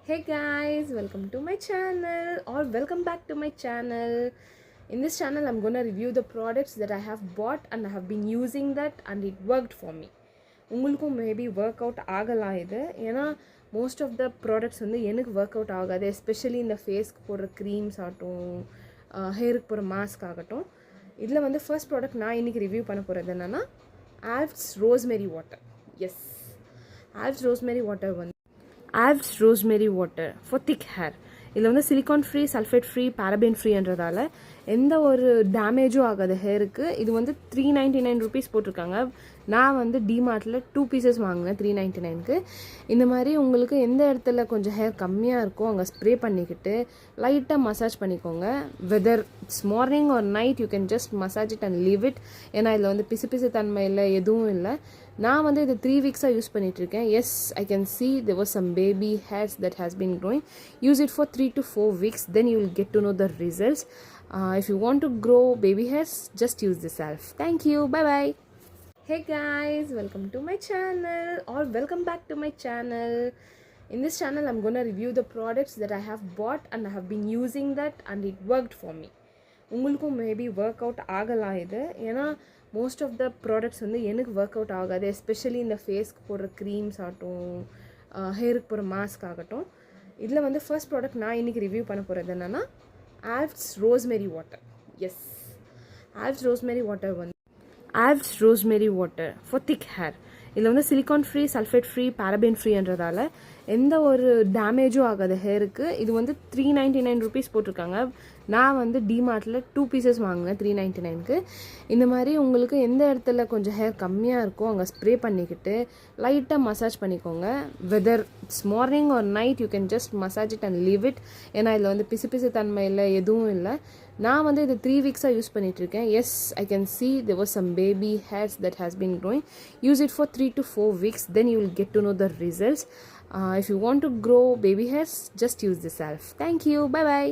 Hey guys, welcome to my channel or welcome back to my channel. In this channel I'm going to review the products that I have bought and I have been using that and it worked for me. உங்களுக்கும் maybe work out ஆகலாம் இது. ஏன்னா most of the products வந்து எனக்கு work out ஆகாது. Especially இந்த ஃபேஸ்க்கு போடுற க்ரீம்ஸ் ஆகட்டும், ஹேருக்கு போடுற மாஸ்க் ஆகட்டும். இதில் வந்து ஃபர்ஸ்ட் ப்ராடக்ட் நான் இன்றைக்கி ரிவ்யூ பண்ண போகிறது என்னென்னா Alps rosemary water. Yes, Alps rosemary water வந்து Alps rosemary water for thick hair. இதில் வந்து silicone free, sulphate free, paraben ஃப்ரீன்றதால எந்த ஒரு டேமேஜும் ஆகாது ஹேருக்கு. இது வந்து 399 rupees போட்டிருக்காங்க. நான் வந்து டிமார்ட்டில் 2 pieces வாங்கினேன் 399க்கு. இந்த மாதிரி உங்களுக்கு எந்த இடத்துல கொஞ்சம் ஹேர் கம்மியாக இருக்கோ அங்கே ஸ்ப்ரே பண்ணிக்கிட்டு லைட்டாக மசாஜ் பண்ணிக்கோங்க. Whether it's morning or night you can just massage it and leave it. ஏன்னா இதில் வந்து பிசு பிசு தன்மை இல்லை, எதுவும் இல்லை. நான் வந்து இது 3 weeks யூஸ் பண்ணிகிட்ருக்கேன். Yes, I can see there was some baby hairs that has been growing. Use it for 3 to 4 weeks, then you will get to know the results. If you want to grow baby hairs, just use this salve. Thank you, bye bye. Hey guys, welcome to my channel or welcome back to my channel. In this channel I'm going to review the products that I have bought and I have been using that and it worked for me. உங்களுக்கும் maybe work out ஆகலாம் இது. ஏன்னா most of the products வந்து எனக்கு work out ஆகாது. Especially இந்த ஃபேஸ்க்கு போடுற க்ரீம்ஸ் ஆகட்டும், ஹேருக்கு போடுற மாஸ்க் ஆகட்டும். இதில் வந்து ஃபர்ஸ்ட் ப்ராடக்ட் நான் இன்றைக்கி ரிவ்யூ பண்ண போகிறது என்னென்னா Alps rosemary water. Yes, Alps rosemary water வந்து Alps rosemary water for thick hair. இதில் வந்து silicone free, sulphate free, paraben ஃப்ரீன்றதால எந்த ஒரு டேமேஜும் ஆகாது ஹேருக்கு. இது வந்து 399 rupees போட்டிருக்காங்க. நான் வந்து டிமார்ட்டில் 2 pieces வாங்கினேன் 399க்கு. இந்த மாதிரி உங்களுக்கு எந்த இடத்துல கொஞ்சம் ஹேர் கம்மியாக இருக்கோ அங்கே ஸ்ப்ரே பண்ணிக்கிட்டு லைட்டாக மசாஜ் பண்ணிக்கோங்க. Whether it's morning or night you can just massage it and leave it. ஏன்னா இதில் வந்து பிசு பிசு தன்மை இல்லை, எதுவும் இல்லை. நான் வந்து இது 3 weeks யூஸ் பண்ணிகிட்ருக்கேன். Yes, I can see there was some baby hairs that has been growing. Use it for 3 to 4 weeks, then you will get to know the results. If you want to grow baby hairs, just use this salve. Thank you, bye bye.